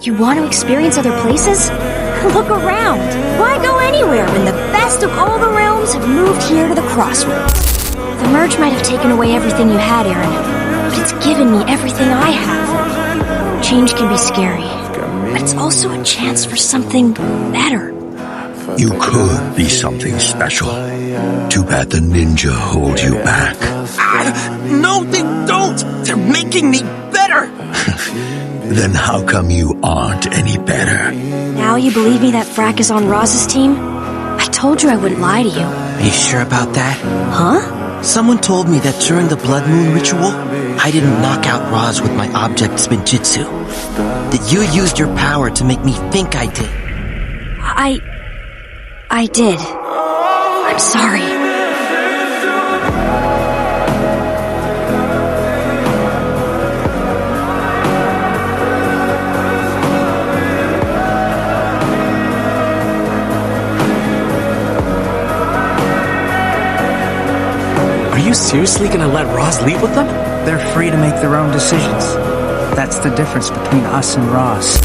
You want to experience other places? Look around. Why go anywhere when the best of all the realms have moved here to the crossroads? The merge might have taken away everything you had, Arin, but it's given me everything I have. Change can be scary, but it's also a chance for something better. You could be something special. Too bad the ninja hold you back. No, they don't! They're making me better! Then how come you aren't any better? Now you believe me that Frack is on Roz's team? I told you I wouldn't lie to you. Are you sure about that? Huh? Someone told me that during the Blood Moon ritual, I didn't knock out Roz with my object spinjitzu. That you used your power to make me think I did. I did. I'm sorry. Are you seriously gonna let Roz leave with them? They're free to make their own decisions. That's the difference between us and Roz.